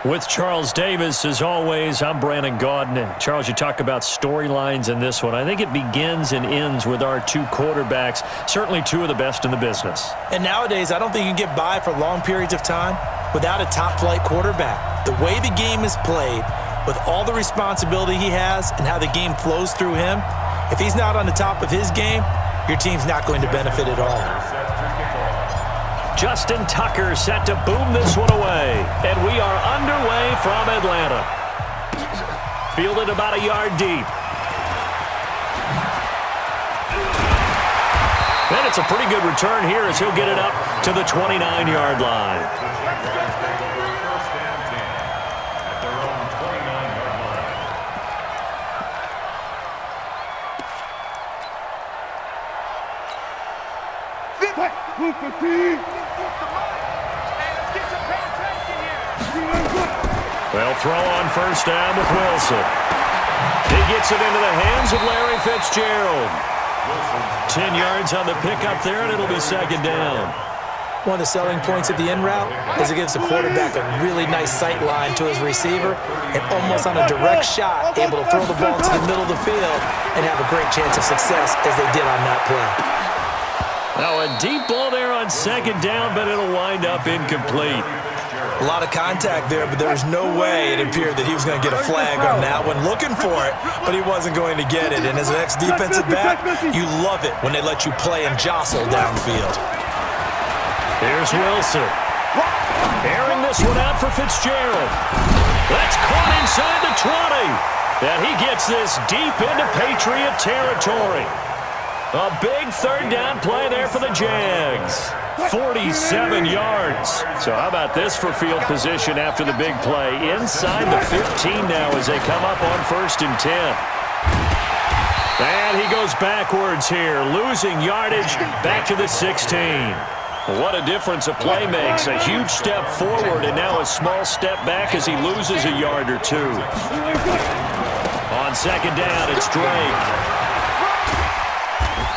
With Charles Davis, as always, I'm Brandon Gaudin. Charles, you talk about storylines in this one. I think it begins and ends with our two quarterbacks, certainly two of the best in the business. And nowadays, I don't think you can get by for long periods of time without a top-flight quarterback. The way the game is played, with all the responsibility he has and how the game flows through him, if he's not on the top of his game, your team's not going to benefit at all. Justin Tucker set to boom this one away. And we are underway from Atlanta. Fielded about a yard deep. And it's a pretty good return here as he'll get it up to the 29-yard line. Well, throw on first down with Wilson. He gets it into the hands of Larry Fitzgerald. 10 yards on the pickup there, and it'll be second down. One of the selling points of the in route is it gives the quarterback a really nice sight line to his receiver and almost on a direct shot able to throw the ball to the middle of the field and have a great chance of success as they did on that play. Now a deep ball there on second down, but it'll wind up incomplete. A lot of contact there, but there was no way it appeared that he was going to get a flag on that one. Looking for it, but he wasn't going to get it. And as an ex-defensive back, you love it when they let you play and jostle downfield. Here's Wilson. Airing this one out for Fitzgerald. That's caught inside the 20. And he gets this deep into Patriot territory. A big third down play there for the Jags. 47 yards. So how about this for field position after the big play? Inside the 15 now as they come up on 1st and 10. And he goes backwards here, losing yardage back to the 16. What a difference a play makes. A huge step forward and now a small step back as he loses a yard or two. On second down, it's Drake.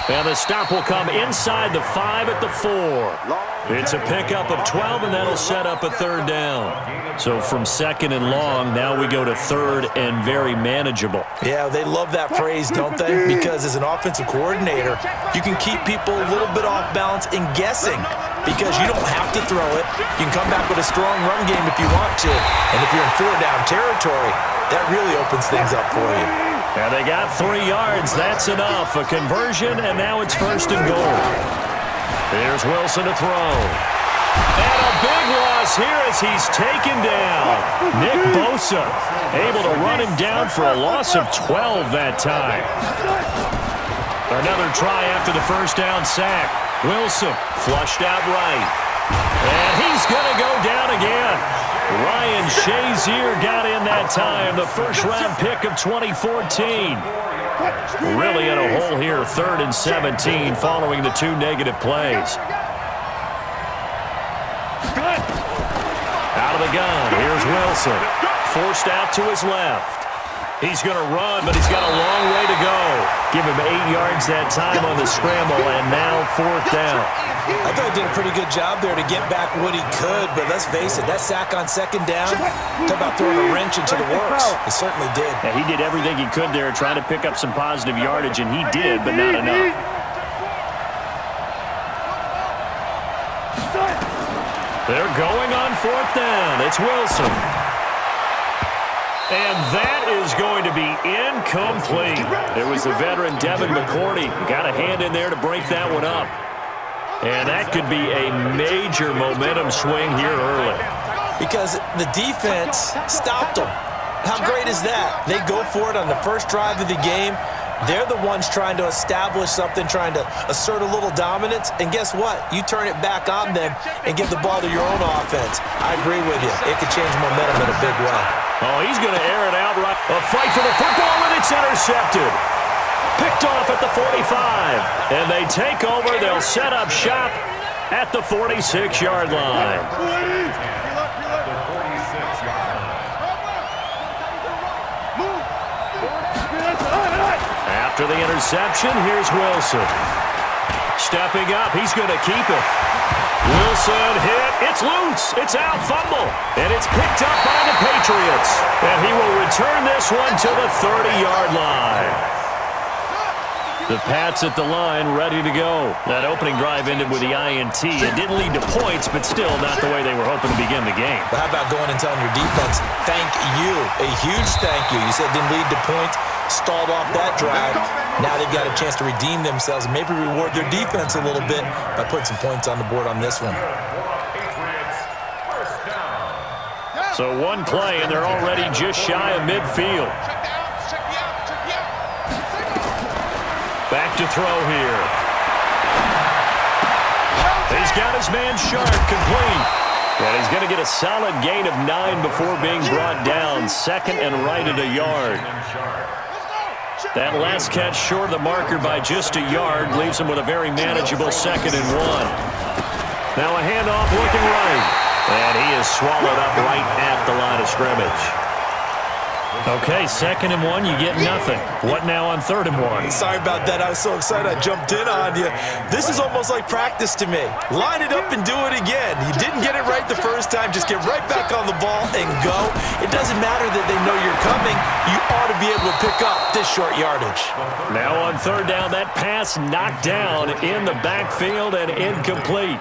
And the stop will come inside the 5 at the 4. It's a pickup of 12, and that'll set up a third down. So from second and long, now we go to third and very manageable. Yeah, they love that phrase, don't they? Because as an offensive coordinator, you can keep people a little bit off balance and guessing because you don't have to throw it. You can come back with a strong run game if you want to. And if you're in 4-down territory, that really opens things up for you. And they got 3 yards. That's enough. A conversion, and now it's 1st and goal. Here's Wilson to throw. And a big loss here as he's taken down. Nick Bosa able to run him down for a loss of 12 that time. Another try after the first down sack. Wilson flushed out right. And he's going to go down again. Ryan Shazier got in that time, the first-round pick of 2014. Really in a hole here, 3rd and 17, following the 2 negative plays. Out of the gun, here's Wilson. Forced out to his left. He's going to run, but he's got a long way to go. Give him 8 yards that time on the scramble, and now 4th down. I thought he did a pretty good job there to get back what he could, but let's face it, that sack on second down, talk about throwing a wrench into the works. He certainly did. Yeah, he did everything he could there, trying to pick up some positive yardage, and he did, but not enough. They're going on 4th down. It's Wilson. And that is going to be incomplete. It was the veteran Devin McCourty. Got a hand in there to break that one up. And that could be a major momentum swing here early. Because the defense stopped them. How great is that? They go for it on the first drive of the game. They're the ones trying to establish something, trying to assert a little dominance. And guess what? You turn it back on them and give the ball to your own offense. I agree with you. It could change momentum in a big way. Oh, he's going to air it out right. A fight for the football, and it's intercepted. Picked off at the 45. And they take over. They'll set up shop at the 46-yard line. After the interception, here's Wilson. Stepping up, he's going to keep it. Wilson hit. It's loose. It's out. Fumble. And it's picked up by the Patriots. And he will return this one to the 30-yard line. The Pats at the line, ready to go. That opening drive ended with the INT. It didn't lead to points, but still not the way they were hoping to begin the game. But how about going and telling your defense, thank you, a huge thank you. You said it didn't lead to points, stalled off that drive. Now they've got a chance to redeem themselves and maybe reward their defense a little bit by putting some points on the board on this one. So one play, and they're already just shy of midfield. Back to throw here. He's got his man Sharp complete. And he's going to get a solid gain of 9 before being brought down. Second and right at a yard. That last catch short of the marker by just a yard leaves him with a very manageable 2nd and 1. Now a handoff looking right. And he is swallowed up right at the line of scrimmage. Okay, 2nd and 1, you get nothing. What now on 3rd and 1? Sorry about that. I was so excited I jumped in on you. This is almost like practice to me. Line it up and do it again. You didn't get it right the first time. Just get right back on the ball and go. It doesn't matter that they know you're coming. You ought to be able to pick up this short yardage. Now on 3rd down, that pass knocked down in the backfield and incomplete.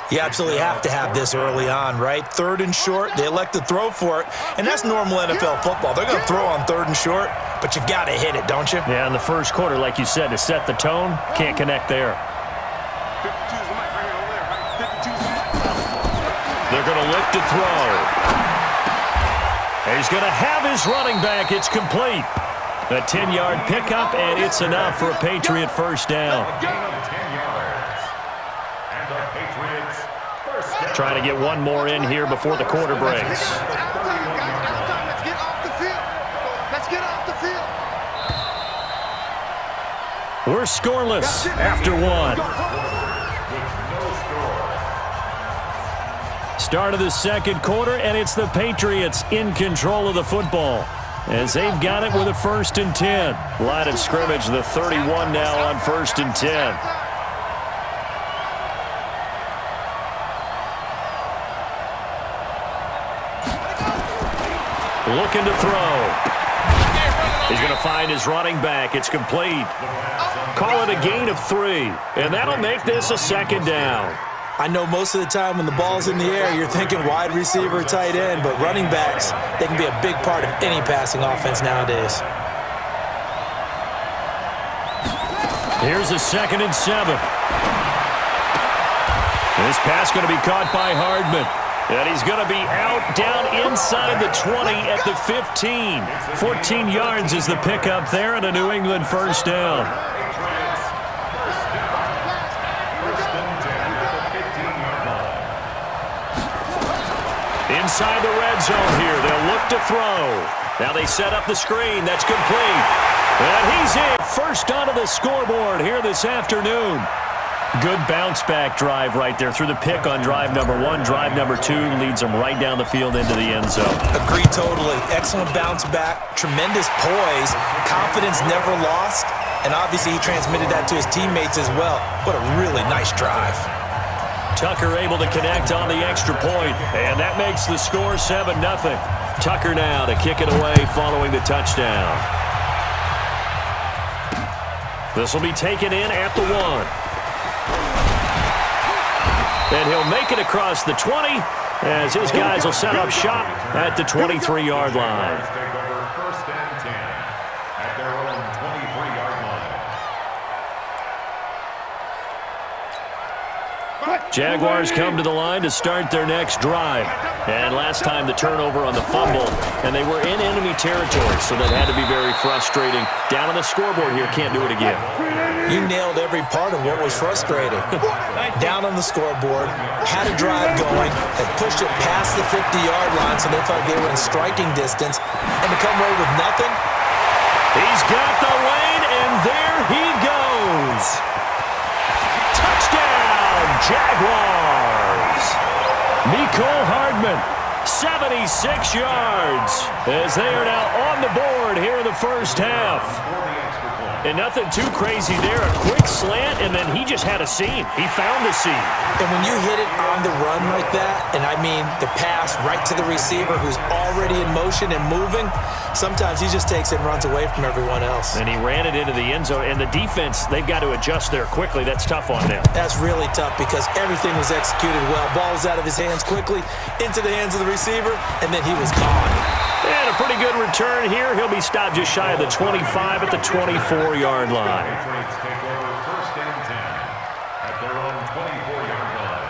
You absolutely have to have this early on, right? 3rd and short, they elect to throw for it, and that's normal NFL football. They're going to throw on 3rd and short, but you've got to hit it, don't you? Yeah, in the first quarter, like you said, to set the tone, can't connect there. They're going to look to throw. He's going to have his running back. It's complete. A 10-yard pickup, and it's enough for a Patriot first down. Trying to get one more in here before the quarter breaks. Let's get off the field. Let's get off the field. We're scoreless after 1. Start of the 2nd quarter, and it's the Patriots in control of the football as they've got it with a 1st and 10. Line of scrimmage, the 31 now on 1st and 10. Looking to throw. He's going to find his running back. It's complete. Call it a gain of 3, and that'll make this a 2nd down. I know most of the time when the ball's in the air, you're thinking wide receiver, tight end, but running backs, they can be a big part of any passing offense nowadays. Here's a 2nd and 7. This pass going to be caught by Hardman. And he's going to be out down inside the 20 at the 15. 14 yards is the pickup there and a New England first down. Inside the red zone here. They'll look to throw. Now they set up the screen. That's complete. And he's in. First onto the scoreboard here this afternoon. Good bounce-back drive right there through the pick on drive number 1. Drive number 2 leads them right down the field into the end zone. Agree totally. Excellent bounce-back, tremendous poise, confidence never lost, and obviously he transmitted that to his teammates as well. What a really nice drive. Tucker able to connect on the extra point, and that makes the score 7-0. Tucker now to kick it away following the touchdown. This will be taken in at the 1. And he'll make it across the 20 as his guys will set up shop at the 23-yard line. Jaguars come to the line to start their next drive. And last time the turnover on the fumble, and they were in enemy territory, so that had to be very frustrating. Down on the scoreboard here, can't do it again. You nailed every part of what was frustrating. Down on the scoreboard, had a drive going, had pushed it past the 50-yard line so they thought they were in striking distance, and to come away with nothing. He's got the lane, and there he goes. Touchdown, Jaguars. Mecole Hardman, 76 yards, as they are now on the board here in the first half. And nothing too crazy there. A quick slant, and then he just had a seam. He found the seam. And when you hit it on the run like that, and I mean the pass right to the receiver who's already in motion and moving, sometimes he just takes it and runs away from everyone else. And he ran it into the end zone. And the defense, they've got to adjust there quickly. That's tough on them. That's really tough because everything was executed well. Ball was out of his hands quickly, into the hands of the receiver, and then he was gone. And a pretty good return here. He'll be stopped just shy of the 25 at the 24-yard line. Take over 1st and 10 at their own 24-yard line.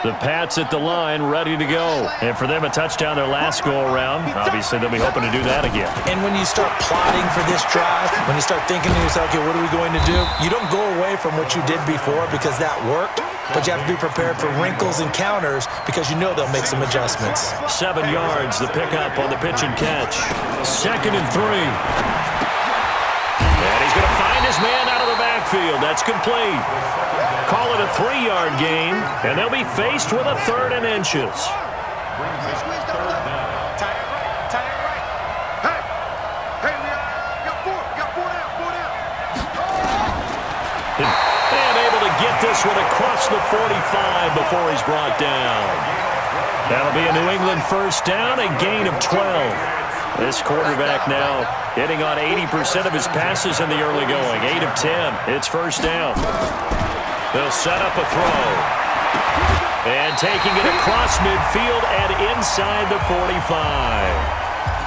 The Pats at the line, ready to go. And for them, a touchdown their last go-around. Obviously, they'll be hoping to do that again. And when you start plotting for this drive, when you start thinking to yourself, okay, what are we going to do? You don't go away from what you did before because that worked, but you have to be prepared for wrinkles and counters because you know they'll make some adjustments. 7 yards, the pickup on the pitch and catch. 2nd and 3. And he's going to find his man out of the backfield. That's complete. Call it a 3-yard gain, and they'll be faced with a 3rd and inches. And able to get this one across the 45 before he's brought down. That'll be a New England 1st down, a gain of 12. This quarterback now hitting on 80% of his passes in the early going. 8 of 10. It's 1st down. They'll set up a throw. And taking it across midfield and inside the 45.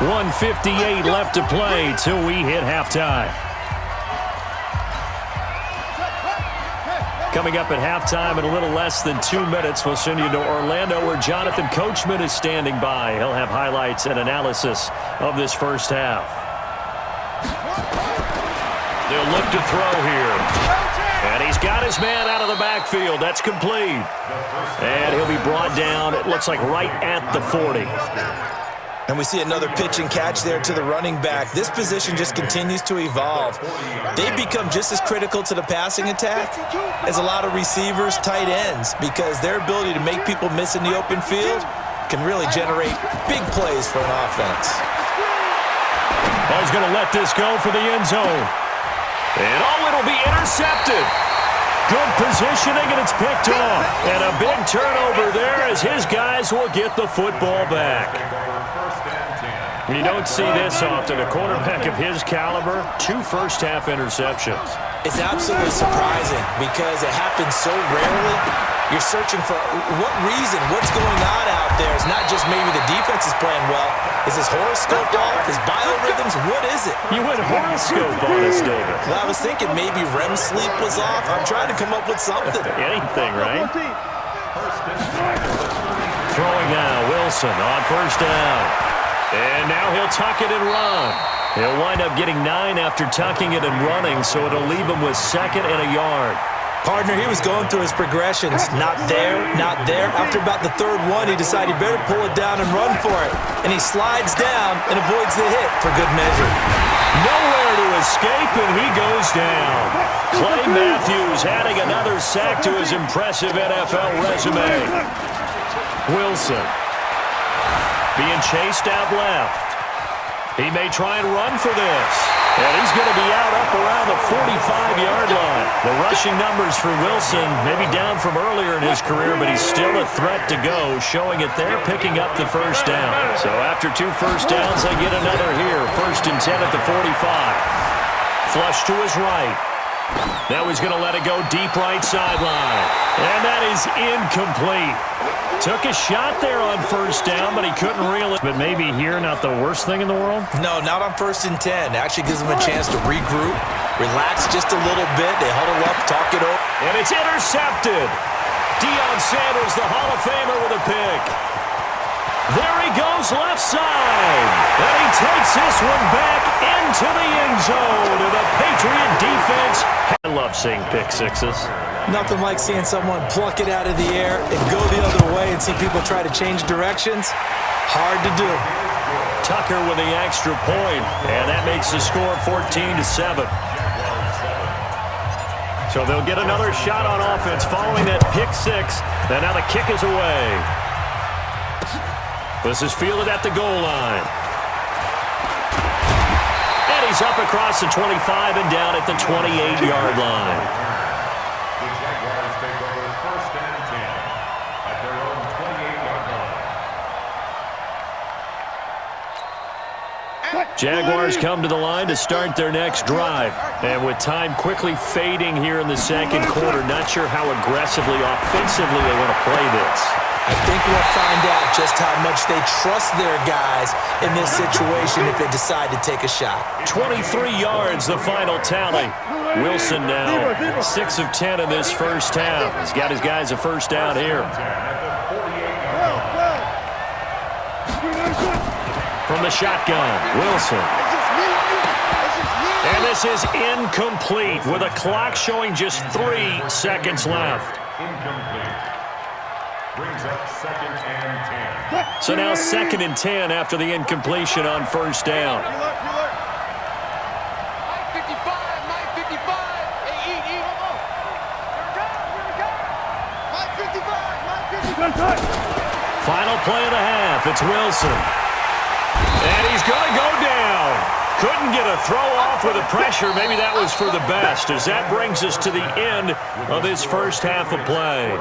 1:58 left to play till we hit halftime. Coming up at halftime in a little less than 2 minutes, we'll send you to Orlando where Jonathan Coachman is standing by. He'll have highlights and analysis of this first half. They'll look to throw here. And he's got his man out of the backfield. That's complete. And he'll be brought down, it looks like right at the 40. And we see another pitch and catch there to the running back. This position just continues to evolve. They become just as critical to the passing attack as a lot of receivers, tight ends, because their ability to make people miss in the open field can really generate big plays for an offense. Oh, he's going to let this go for the end zone. And it'll be intercepted. Good positioning, and it's picked off. And a big turnover there as his guys will get the football back. You don't see this often. A quarterback of his caliber, 2 first-half interceptions. It's absolutely surprising because it happens so rarely. You're searching for what reason, what's going on out there. It's not just maybe the defense is playing well. Is his horoscope off? His biorhythms? What is it? You went horoscope on us, David. Well, I was thinking maybe REM sleep was off. I'm trying to come up with something. Anything, right? Throwing now, Wilson on 1st down. And now he'll tuck it and run. He'll wind up getting 9 after tucking it and running, so it'll leave him with 2nd and a yard. Partner, he was going through his progressions. Not there, not there. After about the 3rd one, he decided he better pull it down and run for it. And he slides down and avoids the hit for good measure. Nowhere to escape, and he goes down. Clay Matthews adding another sack to his impressive NFL resume. Wilson being chased out left. He may try and run for this. And he's going to be out up around the 45-yard line. The rushing numbers for Wilson maybe down from earlier in his career, but he's still a threat to go, showing it there, picking up the 1st down. So after 2 first downs, they get another here. 1st and 10 at the 45. Flush to his right. Now he's going to let it go deep right sideline. And that is incomplete. Took a shot there on 1st down, but he couldn't reel it. But maybe here, not the worst thing in the world? No, not on 1st and 10. Actually gives him a chance to regroup, relax just a little bit. They huddle up, talk it over. And it's intercepted. Deion Sanders, the Hall of Famer, with a pick. There he goes left side. And he takes this one back into the end zone. And the Patriot defense. I love seeing pick sixes. Nothing like seeing someone pluck it out of the air and go the other way and see people try to change directions. Hard to do. Tucker with the extra point, and that makes the score 14-7. So they'll get another shot on offense following that pick six. And now the kick is away. This is fielded at the goal line. And he's up across the 25 and down at the 28-yard line. The Jaguars take over 1st and 10 at their own 28-yard line. Jaguars come to the line to start their next drive. And with time quickly fading here in the second quarter, not sure how aggressively, offensively they want to play this. I think we'll find out just how much they trust their guys in this situation if they decide to take a shot. 23 yards, the final tally. Wilson now 6 of 10 in this first half. He's got his guys a first down here. From the shotgun, Wilson. And this is incomplete with a clock showing just 3 seconds left. Incomplete. Brings up 2nd and 10. So now 2nd and 10 after the incompletion on first down. Mike 55, Mike 55. Hey, eat. Mike 55, Mike 55. Final play of the half. It's Wilson. And he's going to go down. Couldn't get a throw off with the pressure. Maybe that was for the best, as that brings us to the end of this first half of play.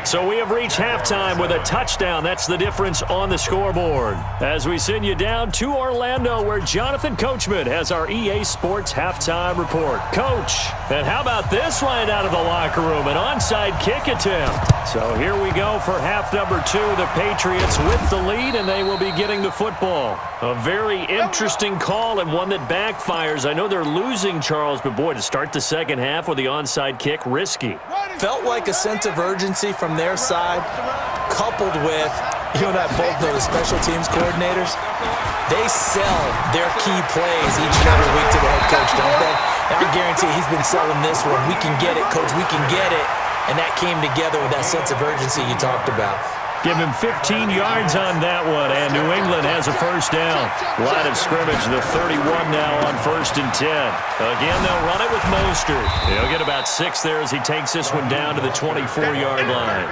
So we have reached halftime with a touchdown. That's the difference on the scoreboard. As we send you down to Orlando, where Jonathan Coachman has our EA Sports halftime report. Coach, and how about this line out of the locker room? An onside kick attempt. So here we go for half number 2. The Patriots with the lead, and they will be getting the football. A very interesting call and one that backfires. I know they're losing, Charles, but boy, to start the second half with the onside kick, risky. Felt like a sense of urgency from their side, coupled with, you and I both know the special teams coordinators, they sell their key plays each and every week to the head coach, don't they? And I guarantee he's been selling this one. We can get it, coach, we can get it. And that came together with that sense of urgency you talked about. Give him 15 yards on that one, and New England has a first down. Line of scrimmage, the 31 now on 1st and 10. Again, they'll run it with Mostert. He'll get about 6 there as he takes this one down to the 24-yard line.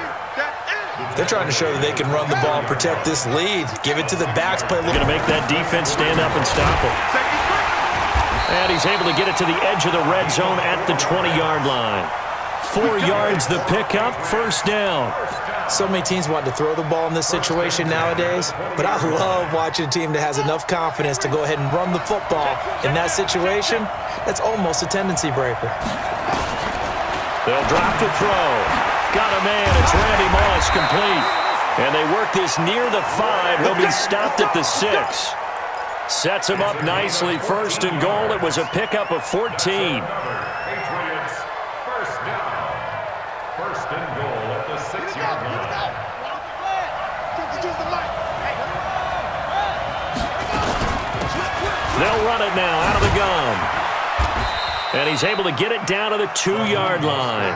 They're trying to show that they can run the ball and protect this lead. Give it to the backs. Play a little. Going to make that defense stand up and stop him. And he's able to get it to the edge of the red zone at the 20-yard line. 4 yards the pickup, first down. So many teams want to throw the ball in this situation nowadays, but I love watching a team that has enough confidence to go ahead and run the football in that situation. That's almost a tendency breaker. They'll drop the throw. Got a man. It's Randy Moss, complete. And they work this near the 5. He'll be stopped at the 6. Sets him up nicely. 1st and goal. It was a pickup of 14. Patriots, first down. 1st and goal at the 6-yard line. They'll run it now out of the gun. And he's able to get it down to the 2-yard line.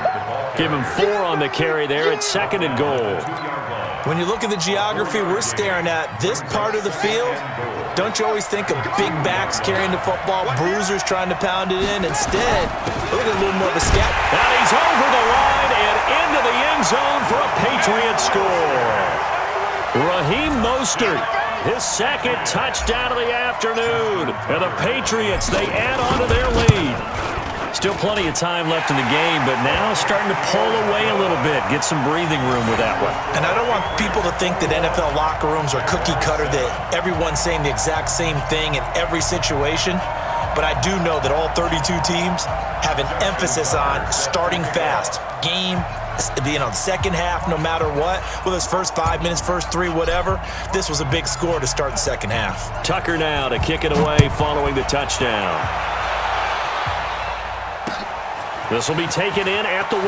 Give him 4 on the carry there at 2nd and goal. When you look at the geography we're staring at, this part of the field, don't you always think of big backs carrying the football, bruisers trying to pound it in? Instead, look at a little more of a step. And he's over the line and into the end zone for a Patriot score. Raheem Mostert, his 2nd touchdown of the afternoon. And the Patriots, they add on to their lead. Still plenty of time left in the game, but now starting to pull away a little bit, get some breathing room with that one. And I don't want people to think that NFL locker rooms are cookie cutter, that everyone's saying the exact same thing in every situation. But I do know that all 32 teams have an emphasis on starting fast. Game, the second half, no matter what, whether it's first 5 minutes, first 3, whatever, this was a big score to start the second half. Tucker now to kick it away following the touchdown. This will be taken in at the 1.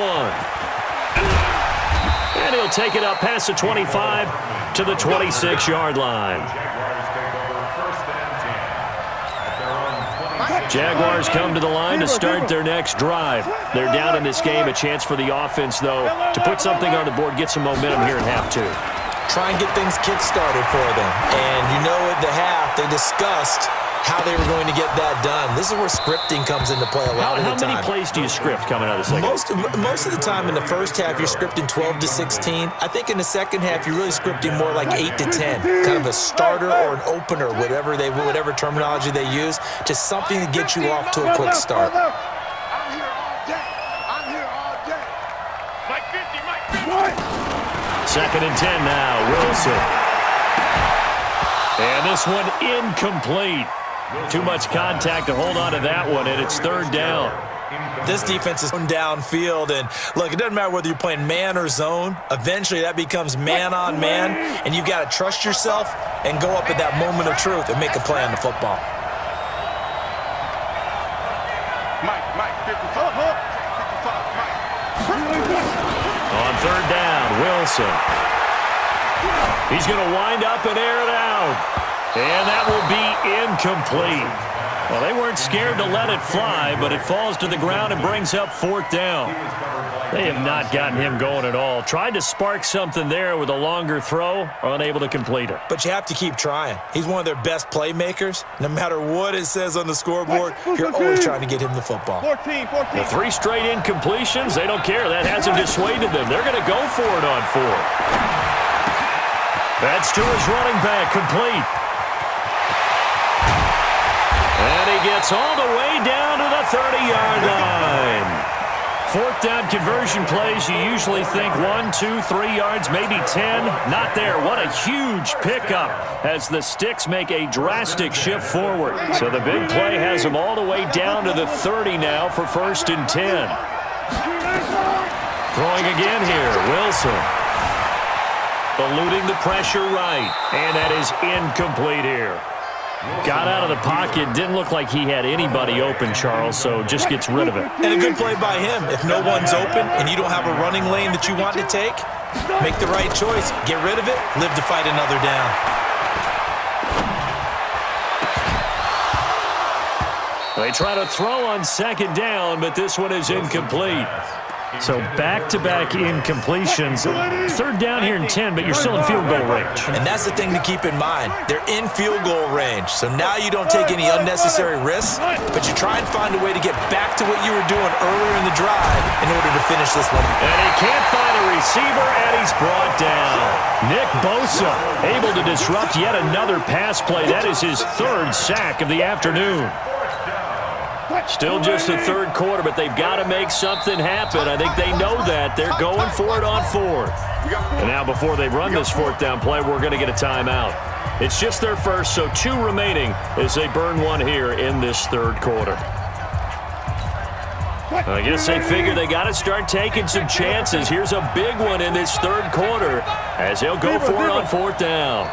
And he'll take it up past the 25 to the 26-yard line. Jaguars come to the line to start their next drive. They're down in this game. A chance for the offense, though, to put something on the board, get some momentum here in half 2. Try and get things kick-started for them. And you know at the half, they discussed how they were going to get that done. This is where scripting comes into play a lot of the time. How many plays do you script coming out of the second? Most of the time in the first half, you're scripting 12 to 16. I think in the second half, you're really scripting more like 8 to 10, kind of a starter or an opener, whatever terminology they use, just something to get you off to a quick start. I'm here all day. I'm here all day. Mike 50, Mike 50. Second and 10 now, Wilson. And this one incomplete. Too much contact to hold on to that one, and it's third down. This defense is downfield, and look, it doesn't matter whether you're playing man or zone. Eventually, that becomes man on man, and you've got to trust yourself and go up at that moment of truth and make a play on the football. Mike 55, Mike. On third down, Wilson. He's going to wind up and air it out. And that will be incomplete. Well, they weren't scared to let it fly, but it falls to the ground and brings up fourth down. They have not gotten him going at all. Tried to spark something there with a longer throw, unable to complete it. But you have to keep trying. He's one of their best playmakers. No matter what it says on the scoreboard, you're always trying to get him the football. 14. The 3 straight incompletions, they don't care. That hasn't dissuaded them. They're going to go for it on fourth. That's to his running back, complete. And he gets all the way down to the 30-yard line. Fourth down conversion plays, you usually think 1, 2, 3 yards, maybe 10. Not there. What a huge pickup as the Sticks make a drastic shift forward. So the big play has them all the way down to the 30 now for first and 10. Throwing again here, Wilson. Eluding the pressure right, and that is incomplete here. Got out of the pocket, didn't look like he had anybody open, Charles, so just gets rid of it. And a good play by him. If no one's open and you don't have a running lane that you want to take, make the right choice. Get rid of it, live to fight another down. They try to throw on second down, but this one is incomplete. So back-to-back incompletions. Third down here in 10, but you're still in field goal range. And that's the thing to keep in mind. They're in field goal range. So now you don't take any unnecessary risks, but you try and find a way to get back to what you were doing earlier in the drive in order to finish this one. And he can't find a receiver, and he's brought down. Nick Bosa able to disrupt yet another pass play. That is his third sack of the afternoon. Still just the third quarter, but they've got to make something happen. I think they know that. They're going for it on fourth. And now before they run this fourth down play, we're going to get a timeout. It's just their first, so 2 remaining as they burn one here in this third quarter. I guess they figure they got to start taking some chances. Here's a big one in this third quarter as they'll go for it on fourth down.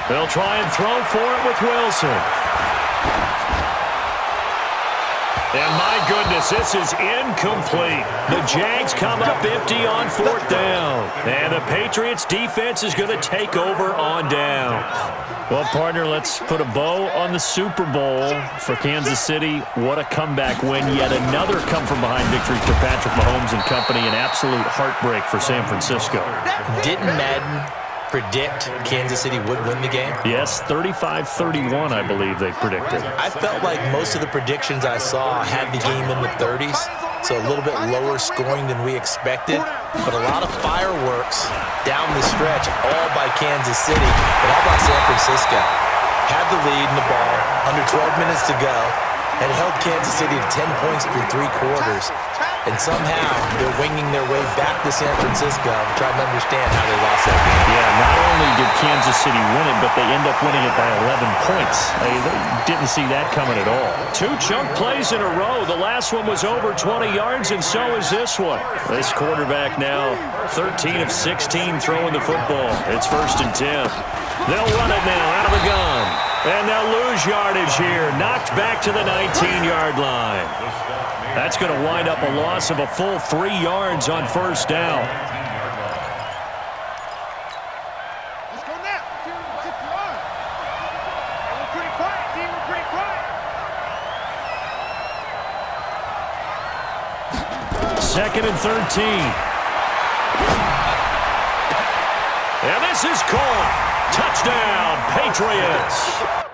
They'll try and throw for it with Wilson. And my goodness, this is incomplete. The Jags come up empty on fourth down. And the Patriots defense is going to take over on downs. Well, partner, let's put a bow on the Super Bowl for Kansas City. What a comeback win. Yet another come-from-behind victory for Patrick Mahomes and company. An absolute heartbreak for San Francisco. Didn't Madden predict Kansas City would win the game? Yes, 35-31, I believe they predicted. I felt like most of the predictions I saw had the game in the 30s, so a little bit lower scoring than we expected, but a lot of fireworks down the stretch, all by Kansas City. But how about San Francisco? Had the lead in the ball, under 12 minutes to go, and held Kansas City to 10 points through 3 quarters. And somehow they're winging their way back to San Francisco, trying to understand how they lost that game. Yeah, not only did Kansas City win it, but they end up winning it by 11 points. They didn't see that coming at all. 2 chunk plays in a row. The last one was over 20 yards, and so is this one. This quarterback now 13 of 16 throwing the football. It's first and 10. They'll run it now out of the gun. And they'll lose yardage here. Knocked back to the 19-yard line. That's going to wind up a loss of a full 3 yards on first down. Let's go now. We're pretty quiet, team. We're pretty quiet. Second and 13. And this is caught. Touchdown, Patriots.